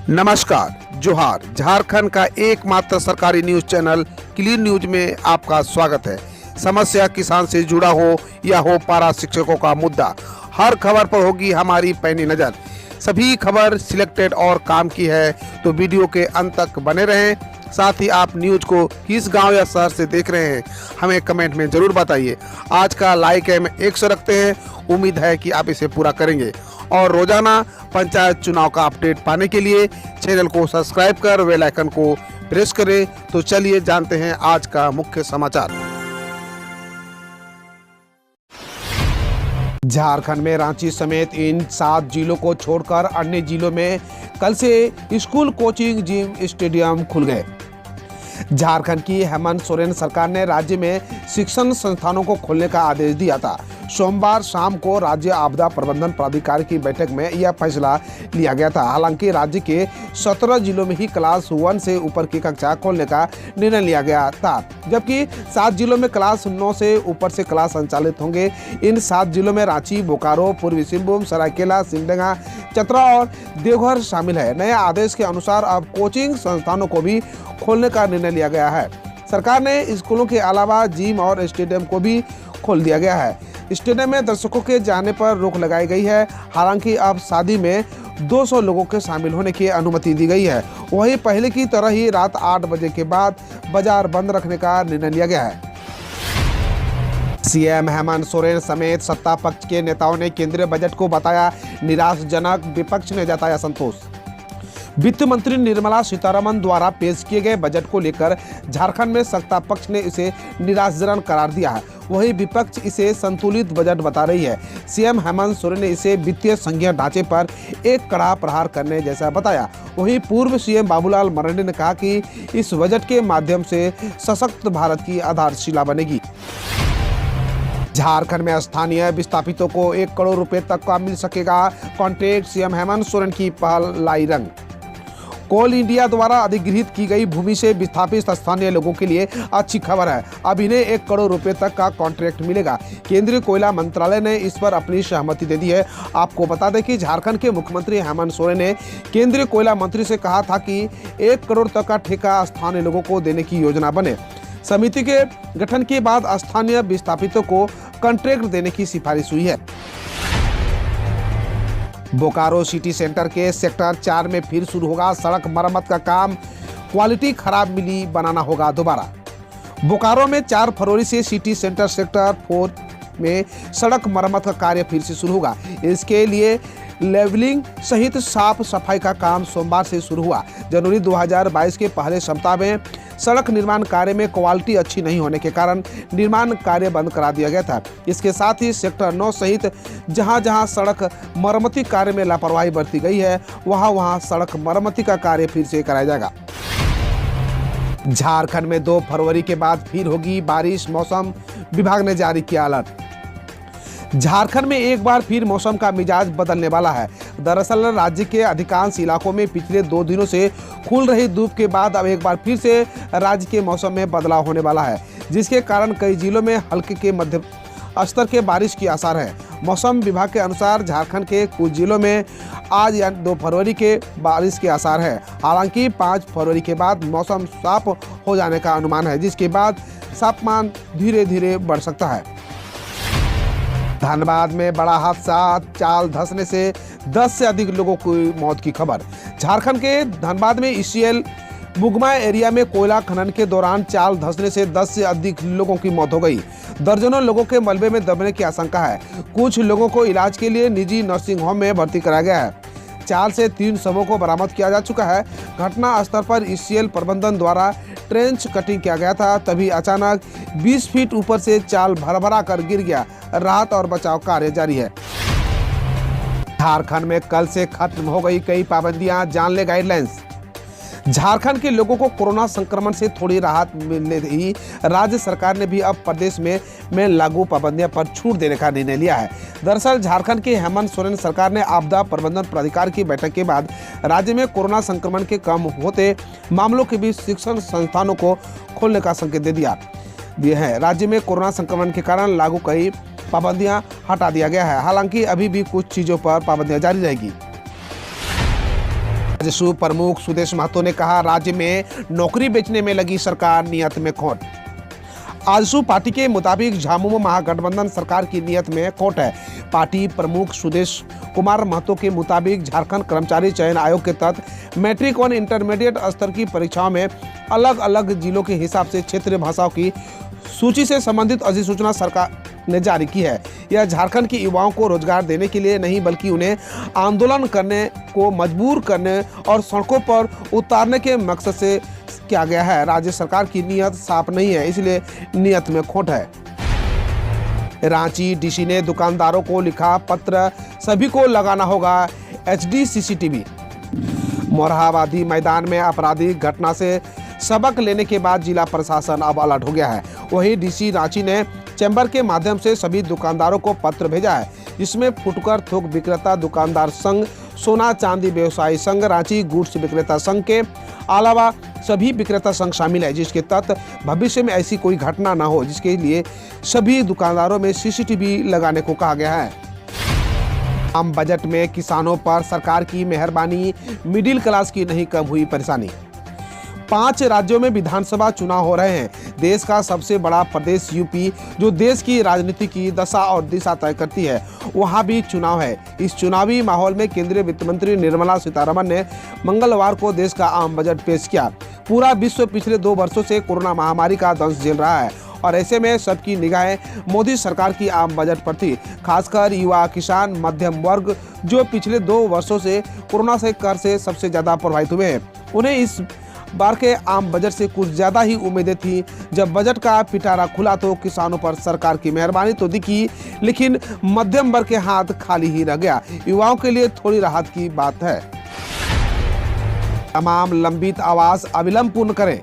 नमस्कार, जोहार। झारखंड का एकमात्र सरकारी न्यूज चैनल क्लीन न्यूज में आपका स्वागत है। समस्या किसान से जुड़ा हो या हो पारा शिक्षकों का मुद्दा, हर खबर पर होगी हमारी पैनी नज़र। सभी खबर सिलेक्टेड और काम की है, तो वीडियो के अंत तक बने रहें। साथ ही आप न्यूज को किस गांव या शहर से देख रहे हैं, हमें कमेंट में ज़रूर बताइए। आज का लाइक हम 100 रखते हैं, उम्मीद है कि आप इसे पूरा करेंगे। और रोजाना पंचायत चुनाव का अपडेट पाने के लिए चैनल को सब्सक्राइब कर बेल आइकन को प्रेस करें। तो चलिए जानते हैं आज का मुख्य समाचार। झारखंड में रांची समेत इन 7 जिलों को छोड़कर अन्य जिलों में कल से स्कूल, कोचिंग, जिम, स्टेडियम खुल गए। झारखंड की हेमंत सोरेन सरकार ने राज्य में शिक्षण संस्थानों को खोलने का आदेश दिया था। सोमवार शाम को राज्य आपदा प्रबंधन प्राधिकार की बैठक में यह फैसला लिया गया था। हालांकि राज्य के 17 जिलों में ही क्लास 1 से ऊपर की कक्षा खोलने का निर्णय लिया गया था, जबकि 7 जिलों में क्लास 9 से ऊपर से क्लास संचालित होंगे। इन 7 जिलों में रांची, बोकारो, पूर्वी सिंहभूम, सरायकेला, सिमडेगा, चतरा और देवघर शामिल है। नए आदेश के अनुसार अब कोचिंग संस्थानों को भी खोलने का निर्णय लिया गया है। सरकार ने स्कूलों के अलावा जिम और स्टेडियम को भी खोल दिया गया है। स्टेडियम में दर्शकों के जाने पर रोक लगाई गई है। हालांकि अब शादी में 200 लोगों के शामिल होने की अनुमति दी गई है। वहीं पहले की तरह ही रात 8 बजे के बाद बाजार बंद रखने का निर्णय लिया गया है। सीएम हेमंत सोरेन समेत सत्ता पक्ष के नेताओं ने केंद्रीय बजट को बताया निराशाजनक, विपक्ष ने जताया संतोष। वित्त मंत्री निर्मला सीतारमण द्वारा पेश किए गए बजट को लेकर झारखंड में सत्ता पक्ष ने इसे निराशाजनक करार दिया है। वहीं विपक्ष इसे संतुलित बजट बता रही है। सीएम हेमंत सोरेन ने इसे वित्तीय संघीय ढांचे पर एक कड़ा प्रहार करने जैसा बताया। वहीं पूर्व सीएम बाबूलाल मरांडी ने कहा कि इस बजट के माध्यम से सशक्त भारत की आधारशिला बनेगी। झारखंड में स्थानीय विस्थापितों को 1 करोड़ रुपए तक का मिल सकेगा कॉन्ट्रैक्ट, सीएम हेमंत सोरेन की पहल लाई रंग। कोल इंडिया द्वारा अधिग्रहित की गई भूमि से विस्थापित स्थानीय लोगों के लिए अच्छी खबर है। अब इन्हें 1 करोड़ रुपए तक का कॉन्ट्रैक्ट मिलेगा। केंद्रीय कोयला मंत्रालय ने इस पर अपनी सहमति दे दी है। आपको बता दें कि झारखंड के मुख्यमंत्री हेमंत सोरेन ने केंद्रीय कोयला मंत्री से कहा था कि 1 करोड़ तक का ठेका स्थानीय लोगों को देने की योजना बने। समिति के गठन के बाद स्थानीय विस्थापितों को कॉन्ट्रैक्ट देने की सिफारिश हुई है। बोकारो सिटी सेंटर के सेक्टर 4 में फिर शुरू होगा सड़क मरम्मत का काम। क्वालिटी खराब मिली, बनाना होगा दोबारा। बोकारो में 4 फरवरी से सिटी सेंटर सेक्टर 4 में सड़क मरम्मत का कार्य फिर से शुरू होगा। इसके लिए लेवलिंग सहित साफ सफाई का काम सोमवार से शुरू हुआ। जनवरी 2022 के पहले सप्ताह में सड़क निर्माण कार्य में क्वालिटी अच्छी नहीं होने के कारण निर्माण कार्य बंद करा दिया गया था। इसके साथ ही सेक्टर 9 सहित जहां जहां सड़क मरम्मती कार्य में लापरवाही बरती गई है, वहां सड़क मरम्मती का कार्य फिर से कराया जाएगा। झारखंड में 2 फरवरी के बाद फिर होगी बारिश, मौसम विभाग ने जारी किया अलर्ट। झारखंड में एक बार फिर मौसम का मिजाज बदलने वाला है। दरअसल राज्य के अधिकांश इलाकों में पिछले 2 दिनों से खुल रही धूप के बाद अब एक बार फिर से राज्य के मौसम में बदलाव होने वाला है, जिसके कारण कई जिलों में हल्के के मध्य स्तर के बारिश की आसार है। मौसम विभाग के अनुसार झारखंड के कुछ जिलों में आज यानी 2 फरवरी के बारिश के आसार है। हालांकि 5 फरवरी के बाद मौसम साफ हो जाने का अनुमान है, जिसके बाद तापमान धीरे धीरे बढ़ सकता है। धनबाद में बड़ा हादसा, चाल धंसने से 10 से अधिक लोगों की मौत की खबर। झारखंड के धनबाद में ईसीएल बुगमा एरिया में कोयला खनन के दौरान चाल धंसने से 10 से अधिक लोगों की मौत हो गई। दर्जनों लोगों के मलबे में दबने की आशंका है। कुछ लोगों को इलाज के लिए निजी नर्सिंग होम में भर्ती कराया गया है। चाल से 3 शवों को बरामद किया जा चुका है। घटना स्थल पर ईसीएल प्रबंधन द्वारा ट्रेंच कटिंग किया गया था, तभी अचानक 20 फीट ऊपर से चाल भरभरा कर गिर गया। राहत और बचाव कार्य जारी है। झारखंड में कल से खत्म हो गई कई पाबंदियां, जान ले गाइडलाइंस। झारखंड के लोगों को कोरोना संक्रमण से थोड़ी राहत मिलने ही राज्य सरकार ने भी अब प्रदेश में लागू पाबंदियों पर छूट देने का निर्णय लिया है। दरअसल झारखंड के हेमंत सोरेन सरकार ने आपदा प्रबंधन प्राधिकार की बैठक के बाद राज्य में कोरोना संक्रमण के कम होते मामलों के बीच शिक्षण संस्थानों को खोलने का संकेत दे दिया है। राज्य में कोरोना संक्रमण के कारण लागू कई पाबंदियां हटा दिया गया है। हालांकि अभी भी कुछ चीजों पर पाबंदियां जारी रहेगी। राजस्व प्रमुख सुदेश महतो ने कहा, राज्य में नौकरी बेचने में लगी सरकार, नियत में खोट। आजसू पार्टी के मुताबिक झामुमो महागठबंधन सरकार की नियत में खोट है। पार्टी प्रमुख सुदेश कुमार महतो के मुताबिक झारखंड कर्मचारी चयन आयोग के तहत मैट्रिक और इंटरमीडिएट स्तर की परीक्षाओं में अलग अलग जिलों के हिसाब से क्षेत्रीय भाषाओं की सूची से संबंधित अधिसूचना सरकार ने जारी की है। यह झारखंड के युवाओं को रोजगार देने के लिए नहीं, बल्कि उन्हें आंदोलन करने को मजबूर करने और सड़कों पर उतारने के मकसद से किया गया है। राज्य सरकार की नीयत साफ नहीं है, इसलिए नियत में खोट है। रांची डीसी ने दुकानदारों को लिखा पत्र, सभी को लगाना होगा HD CCTV। मोरहाबादी मैदान में आपराधिक घटना से सबक लेने के बाद जिला प्रशासन अब अलर्ट हो गया है। वहीं डीसी रांची ने चैम्बर के माध्यम से सभी दुकानदारों को पत्र भेजा है, जिसमें फुटकर थोक विक्रेता दुकानदार संघ, सोना चांदी व्यवसायी संघ, रांची गुड्स विक्रेता संघ के अलावा सभी विक्रेता संघ शामिल है, जिसके तहत भविष्य में ऐसी कोई घटना न हो, जिसके लिए सभी दुकानदारों में CCTV लगाने को कहा गया है। आम बजट में किसानों पर सरकार की मेहरबानी, मिडिल क्लास की नहीं कम हुई परेशानी। 5 राज्यों में विधानसभा चुनाव हो रहे हैं। देश का सबसे बड़ा प्रदेश यूपी, जो देश की राजनीति की दशा और दिशा तय करती है, वहां भी चुनाव है। इस चुनावी माहौल में केंद्रीय वित्त मंत्री निर्मला सीतारमण ने मंगलवार को देश का आम बजट पेश किया। पूरा विश्व पिछले 2 वर्षों से कोरोना महामारी का दंश झेल रहा है और ऐसे में सबकी निगाहें मोदी सरकार की आम बजट पर थी। खासकर युवा, किसान, मध्यम वर्ग, जो पिछले 2 वर्षों से कोरोना से कर से सबसे ज्यादा प्रभावित हुए हैं, उन्हें इस बार के आम बजट से कुछ ज्यादा ही उम्मीदें थी। जब बजट का पिटारा खुला तो किसानों पर सरकार की मेहरबानी तो दिखी, लेकिन मध्यम वर्ग के हाथ खाली ही रह गया। युवाओं के लिए थोड़ी राहत की बात है। तमाम लंबित आवास अविलंब पूर्ण करें।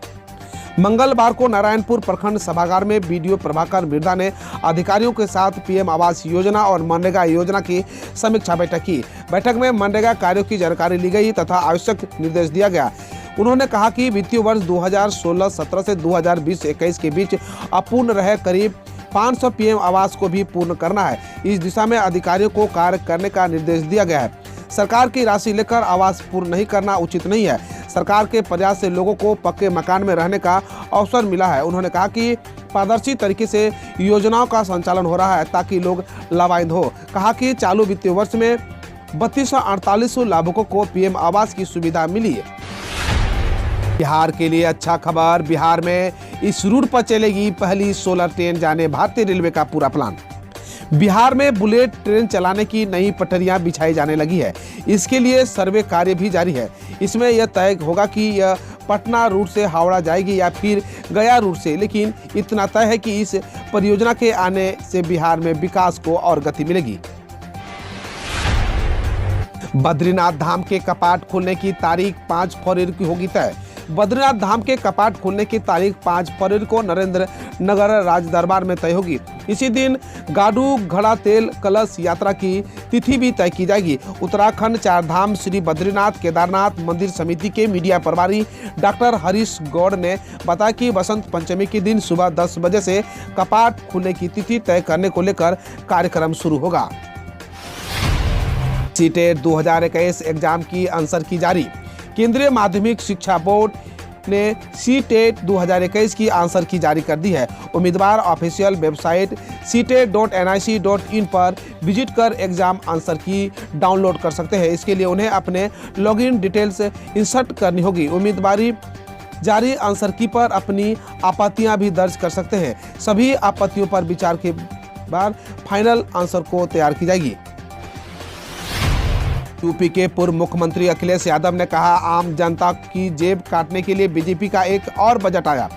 मंगलवार को नारायणपुर प्रखंड सभागार में बीडीओ प्रभाकर बिरदा ने अधिकारियों के साथ PM आवास योजना और मनरेगा योजना की समीक्षा बैठक की। बैठक में मनरेगा कार्यों की जानकारी ली गई तथा आवश्यक निर्देश दिया गया। उन्होंने कहा कि वित्तीय वर्ष 2016-17 से 2020-21 के बीच अपूर्ण रहे करीब 500 PM आवास को भी पूर्ण करना है। इस दिशा में अधिकारियों को कार्य करने का निर्देश दिया गया है। सरकार की राशि लेकर आवास पूर्ण नहीं करना उचित नहीं है। सरकार के प्रयास से लोगों को पक्के मकान में रहने का अवसर मिला है। उन्होंने कहा कि पारदर्शी तरीके से योजनाओं का संचालन हो रहा है ताकि लोग लाभान्वित हो। कहा कि चालू वित्तीय वर्ष में 3248 लाभुकों को PM आवास की सुविधा मिली है। बिहार के लिए अच्छा खबर, बिहार में इस रूट पर चलेगी पहली सोलर ट्रेन, जाने भारतीय रेलवे का पूरा प्लान। बिहार में बुलेट ट्रेन चलाने की नई पटरियां बिछाई जाने लगी है। इसके लिए सर्वे कार्य भी जारी है। इसमें यह तय होगा कि यह पटना रूट से हावड़ा जाएगी या फिर गया रूट से, लेकिन इतना तय है कि इस परियोजना के आने से बिहार में विकास को और गति मिलेगी। बद्रीनाथ धाम के कपाट खोलने की तारीख 5 फरवरी की होगी तय। बद्रीनाथ धाम के कपाट खोलने की तारीख 5 फरवरी को नरेंद्र नगर राज दरबार में तय होगी। इसी दिन गाडू घड़ा तेल कलश यात्रा की तिथि भी तय की जाएगी। उत्तराखंड चारधाम श्री बद्रीनाथ केदारनाथ मंदिर समिति के मीडिया प्रभारी डॉक्टर हरीश गौड़ ने बताया कि बसंत पंचमी के दिन सुबह 10 बजे से कपाट खुलने की तिथि तय करने को लेकर कार्यक्रम शुरू होगा। सीटेट 2021 एग्जाम की आंसर की जारी। केंद्रीय माध्यमिक शिक्षा बोर्ड ने सीटेट 2021 की आंसर की जारी कर दी है। उम्मीदवार ऑफिशियल वेबसाइट ctet.nic.in पर विजिट कर एग्जाम आंसर की डाउनलोड कर सकते हैं। इसके लिए उन्हें अपने लॉगिन डिटेल्स इंसर्ट करनी होगी। उम्मीदवारी जारी आंसर की पर अपनी आपत्तियां भी दर्ज कर सकते हैं। सभी आपत्तियों पर विचार के बाद फाइनल आंसर को तैयार की जाएगी। यूपी के पूर्व मुख्यमंत्री अखिलेश यादव ने कहा, आम जनता की जेब काटने के लिए बीजेपी का एक और बजट आया।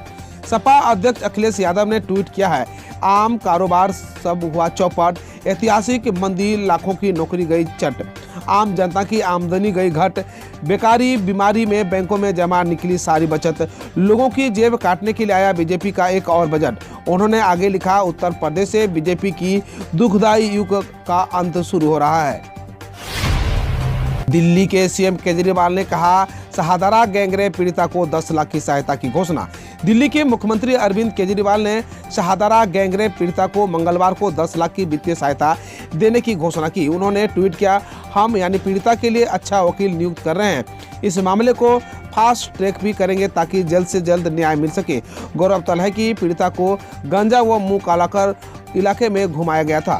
सपा अध्यक्ष अखिलेश यादव ने ट्वीट किया है, आम कारोबार सब हुआ चौपट, ऐतिहासिक मंदी, लाखों की नौकरी गई चट, आम जनता की आमदनी गई घट, बेकारी बीमारी में बैंकों में जमा निकली सारी बचत, लोगों की जेब काटने के लिए आया बीजेपी का एक और बजट। उन्होंने आगे लिखा, उत्तर प्रदेश से बीजेपी की दुखदायी युग का अंत शुरू हो रहा है। दिल्ली के सीएम केजरीवाल ने कहा, शहादारा गैंगरेप पीड़िता को 10 लाख की सहायता की घोषणा। दिल्ली के मुख्यमंत्री अरविंद केजरीवाल ने शहादारा गैंगरेप पीड़िता को मंगलवार को 10 लाख की वित्तीय सहायता देने की घोषणा की। उन्होंने ट्वीट किया, हम यानी पीड़िता के लिए अच्छा वकील नियुक्त कर रहे हैं। इस मामले को फास्ट ट्रैक भी करेंगे ताकि जल्द से जल्द न्याय मिल सके। गौरतलब है कि पीड़िता को गांजा व मुंह काला कर इलाके में घुमाया गया था।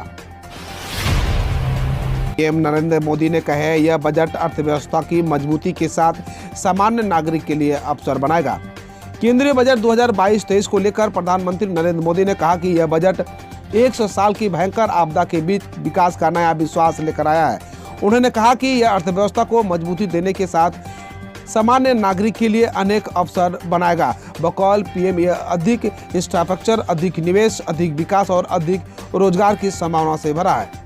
पीएम नरेंद्र मोदी ने कहा है यह बजट अर्थव्यवस्था की मजबूती के साथ सामान्य नागरिक के लिए अवसर बनाएगा। केंद्रीय बजट 2022-23 को लेकर प्रधानमंत्री नरेंद्र मोदी ने कहा कि यह बजट 100 साल की भयंकर आपदा के बीच विकास का नया विश्वास लेकर आया है। उन्होंने कहा कि यह अर्थव्यवस्था को मजबूती देने के साथ सामान्य नागरिक के लिए अनेक अवसर बनाएगा। बकौल पीएम यह अधिक इंफ्रास्ट्रक्चर, अधिक निवेश, अधिक विकास और अधिक रोजगार की संभावना से भरा है।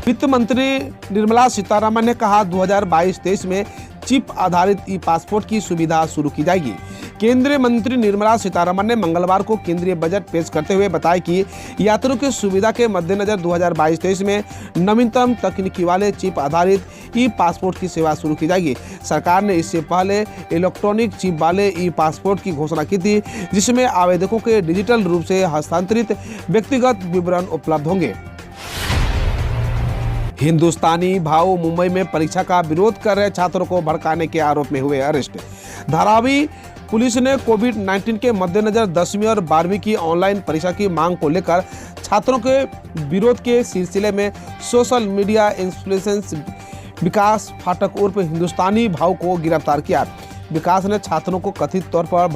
वित्त मंत्री निर्मला सीतारमण ने कहा 2022-23 में चिप आधारित ई पासपोर्ट की सुविधा शुरू की जाएगी। केंद्रीय मंत्री निर्मला सीतारमण ने मंगलवार को केंद्रीय बजट पेश करते हुए बताया कि यात्रियों की सुविधा के मद्देनजर 2022-23 में नवीनतम तकनीकी वाले चिप आधारित ई पासपोर्ट की सेवा शुरू की जाएगी। सरकार ने इससे पहले इलेक्ट्रॉनिक चिप वाले ई पासपोर्ट की घोषणा की थी, जिसमें आवेदकों के डिजिटल रूप से हस्तांतरित व्यक्तिगत विवरण उपलब्ध होंगे। हिंदुस्तानी भाऊ मुंबई में परीक्षा का विरोध कर रहे छात्रों को भड़काने के आरोप में हुए अरेस्ट। धारावी पुलिस ने कोविड-19 के मद्देनजर 10वीं और 12वीं की ऑनलाइन परीक्षा की मांग को लेकर छात्रों के विरोध के सिलसिले में सोशल मीडिया इन्फ्लुएंसर विकास फाटक उर्फ हिंदुस्तानी भाऊ को गिरफ्तार किया। विकास ने छात्रों को कथित तौर पर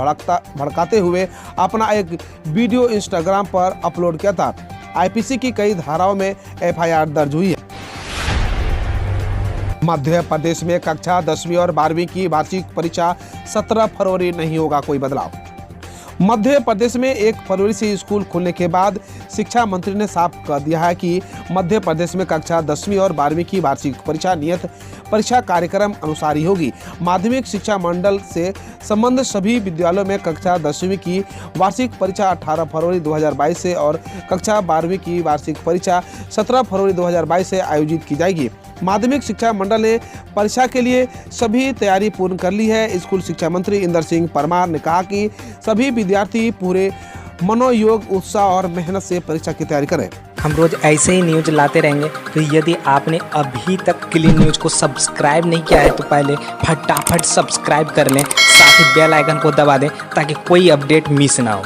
भड़काते हुए अपना एक वीडियो इंस्टाग्राम पर अपलोड किया था। आईपीसी की कई धाराओं में एफआईआर दर्ज हुई है। मध्य प्रदेश में कक्षा 10वीं और 12वीं की वार्षिक परीक्षा 17 फरवरी नहीं होगा कोई बदलाव। मध्य प्रदेश में 1 फरवरी से स्कूल खुलने के बाद शिक्षा मंत्री ने साफ कर दिया है कि मध्य प्रदेश में कक्षा 10वीं और 12वीं की वार्षिक परीक्षा नियत परीक्षा कार्यक्रम अनुसार ही होगी। माध्यमिक शिक्षा मंडल से संबंध सभी विद्यालयों में कक्षा 10वीं की वार्षिक परीक्षा 18 फरवरी 2022 से और कक्षा 12वीं की वार्षिक परीक्षा 17 फरवरी 2022 से आयोजित की जाएगी। माध्यमिक शिक्षा मंडल ने परीक्षा के लिए सभी तैयारी पूर्ण कर ली है। स्कूल शिक्षा मंत्री इंदर सिंह परमार ने कहा कि सभी विद्यार्थी पूरे मनोयोग, उत्साह और मेहनत से परीक्षा की तैयारी करें। हम रोज ऐसे ही न्यूज लाते रहेंगे, तो यदि आपने अभी तक क्लीन न्यूज को सब्सक्राइब नहीं किया है तो पहले फटाफट सब्सक्राइब कर लें, साथ ही बेल आइकन को दबा दें ताकि कोई अपडेट मिस ना हो।